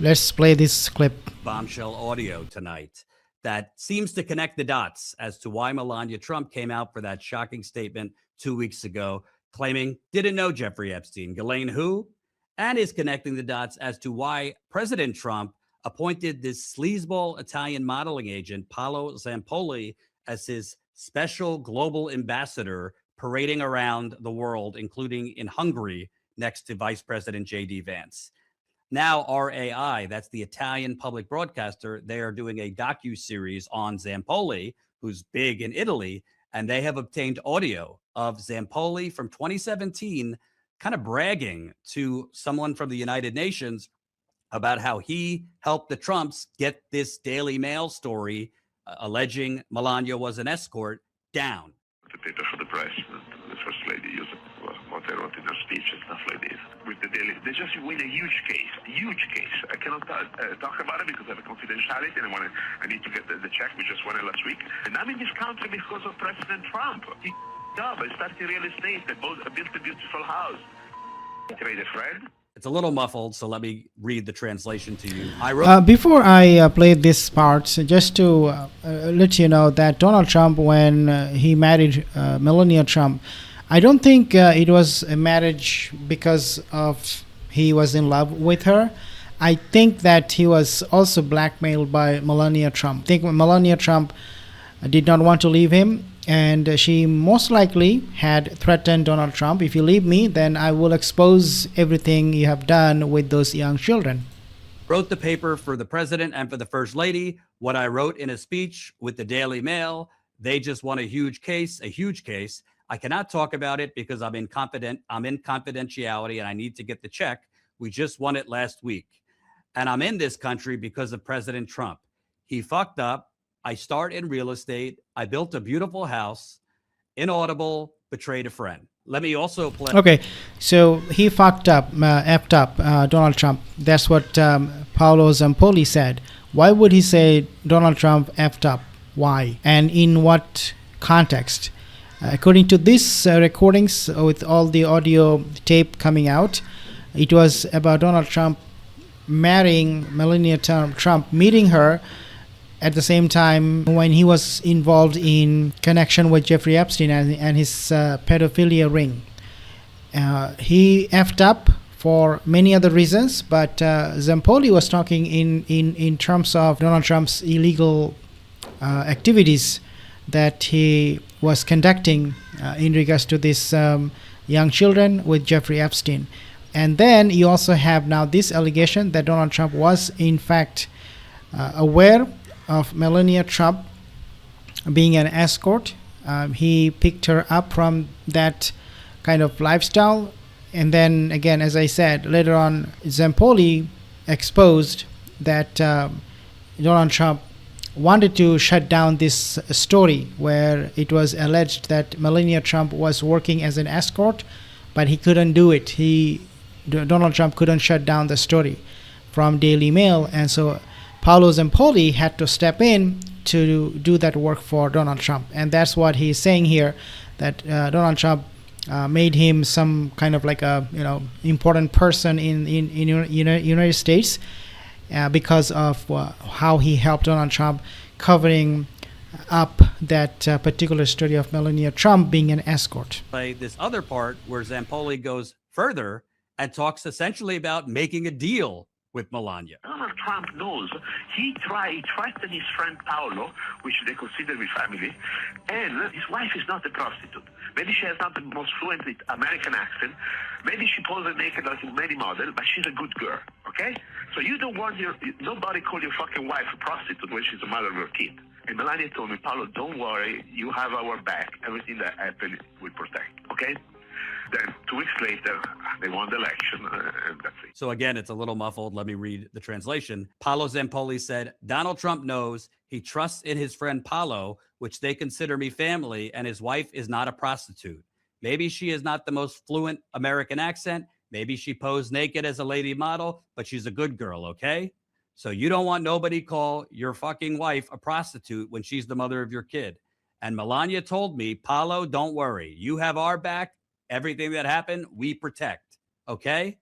Let's play this clip. Bombshell audio tonight that seems to connect the dots as to why Melania Trump came out for that shocking statement 2 weeks ago, claiming didn't know Jeffrey Epstein. Ghislaine who? And is connecting the dots as to why President Trump appointed this sleazeball Italian modeling agent, Paolo Zampoli, as his special global ambassador, parading around the world, including in Hungary, next to Vice President J.D. Vance. Now, RAI, that's the Italian public broadcaster, they are doing a docu-series on Zampoli, who's big in Italy, and they have obtained audio of Zampoli from 2017 kind of bragging to someone from the United Nations about how he helped the Trumps get this Daily Mail story alleging Melania was an escort down. The paper for the press, the first lady used what I wrote in her speech and stuff like this. With the Daily, they just win a huge case, I cannot talk about it because I have a confidentiality and I need to get the check. We just won it last week. And I'm in this country because of President Trump. He I started real estate, I built a beautiful house. I trade a friend. It's a little muffled, so let me read the translation to you. Before I play this part, just to let you know that Donald Trump, when he married Melania Trump, I don't think it was a marriage because of he was in love with her. I think that he was also blackmailed by Melania Trump. I think Melania Trump did not want to leave him, and she most likely had threatened Donald Trump, if you leave me, then I will expose everything you have done with those young children. Wrote the paper for the president and for the first lady. What I wrote in a speech with the Daily Mail, they just won a huge case. I cannot talk about it because I'm in confidentiality and I need to get the check. We just won it last week. And I'm in this country because of President Trump. He fucked up. I start in real estate. I built a beautiful house. Inaudible, betrayed a friend. Let me also play. Okay, so he fucked up, effed up Donald Trump. That's what Paolo Zampoli said. Why would he say Donald Trump effed up? Why? And in what context? According to these recordings, with all the audio tape coming out, it was about Donald Trump marrying Melania Trump, meeting her at the same time when he was involved in connection with Jeffrey Epstein and his pedophilia ring. He effed up for many other reasons, but Zampoli was talking in terms of Donald Trump's illegal activities that he was conducting in regards to these young children with Jeffrey Epstein. And then you also have now this allegation that Donald Trump was in fact aware of Melania Trump being an escort. He picked her up from that kind of lifestyle. And then again, as I said, later on, Zampoli exposed that Donald Trump wanted to shut down this story where it was alleged that Melania Trump was working as an escort, but he couldn't do it. Donald Trump couldn't shut down the story from Daily Mail, and so Paolo Zampoli had to step in to do that work for Donald Trump. And that's what he's saying here, that Donald Trump made him some kind of like a important person in United States because of how he helped Donald Trump covering up that particular story of Melania Trump being an escort. Play this other part where Zampoli goes further and talks essentially about making a deal with Melania. Donald Trump knows. He threatened his friend Paolo, which they consider his family, and his wife is not a prostitute. Maybe she has not the most fluent American accent. Maybe she poses naked like many models, but she's a good girl, okay? So you don't want nobody call your fucking wife a prostitute when she's the mother of your kid. And Melania told me, Paolo, don't worry, you have our back. Everything that happened, we protect, okay? Then 2 weeks later, they won the election, and that's it. So again, it's a little muffled. Let me read the translation. Paolo Zampoli said, Donald Trump knows he trusts in his friend Paolo, which they consider me family, and his wife is not a prostitute. Maybe she is not the most fluent American accent. Maybe she posed naked as a lady model, but she's a good girl, okay? So you don't want nobody call your fucking wife a prostitute when she's the mother of your kid. And Melania told me, Paolo, don't worry. You have our back. Everything that happened, we protect. Okay?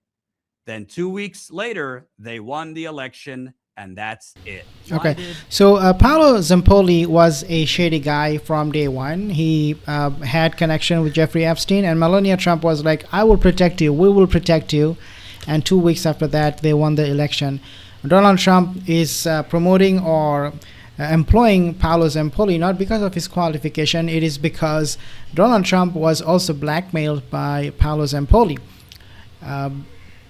Then 2 weeks later, they won the election, and that's it. Okay, so Paolo Zampoli was a shady guy from day one. He had connection with Jeffrey Epstein, and Melania Trump was like, I will protect you, we will protect you. And 2 weeks after that, they won the election. Donald Trump is promoting or employing Paolo Zampoli not because of his qualification. It is because Donald Trump was also blackmailed by Paolo Zampoli.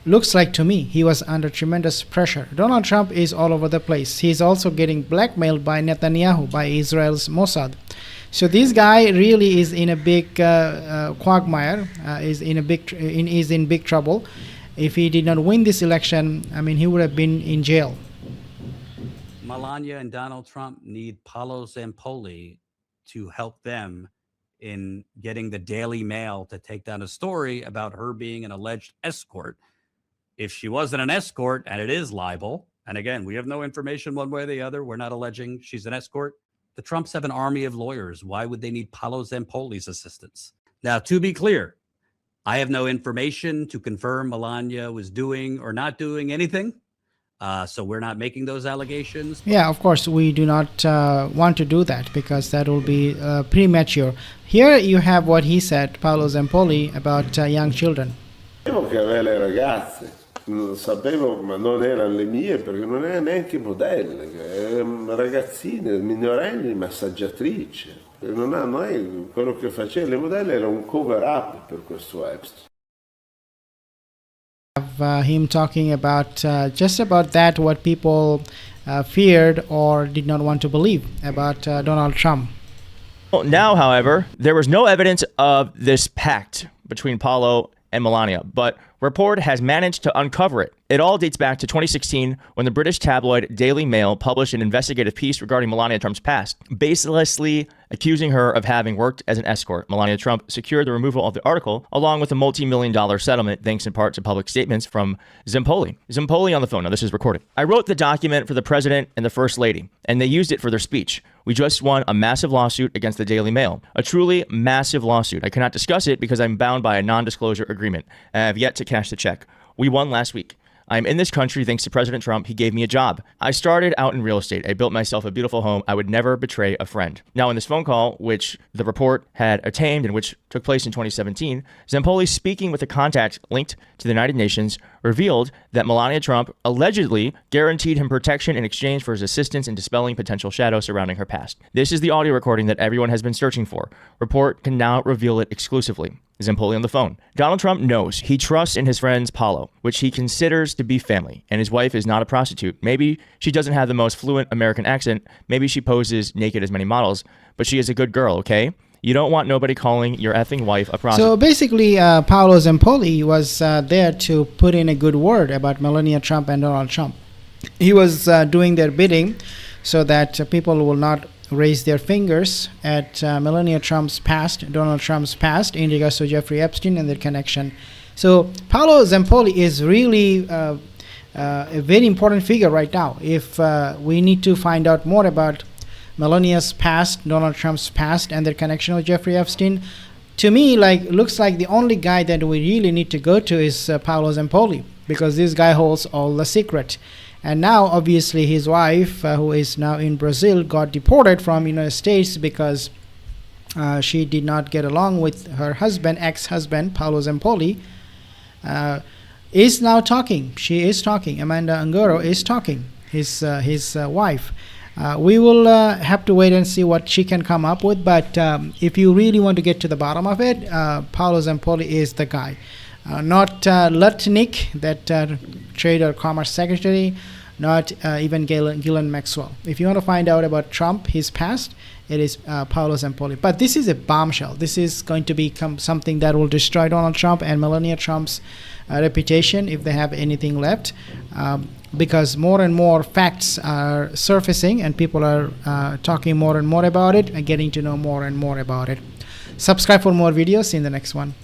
Looks like to me he was under tremendous pressure. Donald Trump is all over the place. He's also getting blackmailed by Netanyahu, by Israel's Mossad. So this guy really is in a big quagmire, is in big trouble. If he did not win this election, I mean, he would have been in jail. Melania and Donald Trump need Paolo Zampoli to help them in getting the Daily Mail to take down a story about her being an alleged escort. If she wasn't an escort, and it is libel, and again, we have no information one way or the other, we're not alleging she's an escort, the Trumps have an army of lawyers. Why would they need Paolo Zampoli's assistance? Now, to be clear, I have no information to confirm Melania was doing or not doing anything. So we're not making those allegations. Yeah, of course, we do not want to do that because that will be premature. Here you have what he said, Paolo Zampoli, about young children. Sapevo che aveva le ragazze, sapevo, ma non erano le mie perché non erano neanche modelle, erano ragazzine, minorenni, massaggiatrici. Non è quello che faceva, le modelle era un cover up per questo Epstein. Him talking about just about that what people feared or did not want to believe about Donald Trump. Well, now, however, there was no evidence of this pact between Paolo and Melania, but Report has managed to uncover it. It all dates back to 2016 when the British tabloid Daily Mail published an investigative piece regarding Melania Trump's past, baselessly accusing her of having worked as an escort. Melania Trump secured the removal of the article along with a multi-million-dollar settlement thanks in part to public statements from Zampoli. Zampoli on the phone. Now, this is recorded. I wrote the document for the president and the first lady, and they used it for their speech. We just won a massive lawsuit against the Daily Mail, a truly massive lawsuit. I cannot discuss it because I'm bound by a non-disclosure agreement. I have yet to cash the check. We won last week. I'm in this country thanks to President Trump. He gave me a job. I started out in real estate. I built myself a beautiful home. I would never betray a friend. Now, in this phone call, which the report had obtained and which took place in 2017, Zampoli, speaking with a contact linked to the United Nations, revealed that Melania Trump allegedly guaranteed him protection in exchange for his assistance in dispelling potential shadows surrounding her past. This is the audio recording that everyone has been searching for. Report can now reveal it exclusively. Zampoli on the phone. Donald Trump knows he trusts in his friends Paolo, which he considers to be family, and his wife is not a prostitute. Maybe she doesn't have the most fluent American accent. Maybe she poses naked as many models, but she is a good girl, okay? You don't want nobody calling your effing wife a prostitute. So basically, Paolo Zampoli was there to put in a good word about Melania Trump and Donald Trump. He was doing their bidding so that people will not raise their fingers at Melania Trump's past, Donald Trump's past, in regards to Jeffrey Epstein and their connection. So Paolo Zampoli is really a very important figure right now. If we need to find out more about Melania's past, Donald Trump's past, and their connection with Jeffrey Epstein, to me, looks like the only guy that we really need to go to is Paolo Zampoli, because this guy holds all the secret. And now, obviously, his wife, who is now in Brazil, got deported from United States because she did not get along with her husband, ex-husband, Paolo Zampoli, is now talking. She is talking. Amanda Anguro is talking, his wife. We will have to wait and see what she can come up with. But if you really want to get to the bottom of it, Paolo Zampoli is the guy. Not Lutnick, that Trade or Commerce Secretary, not even Ghislaine Maxwell. If you want to find out about Trump, his past, it is Paolo Zampoli. But this is a bombshell. This is going to become something that will destroy Donald Trump and Melania Trump's reputation, if they have anything left, because more and more facts are surfacing and people are talking more and more about it and getting to know more and more about it. Subscribe for more videos. See you in the next one.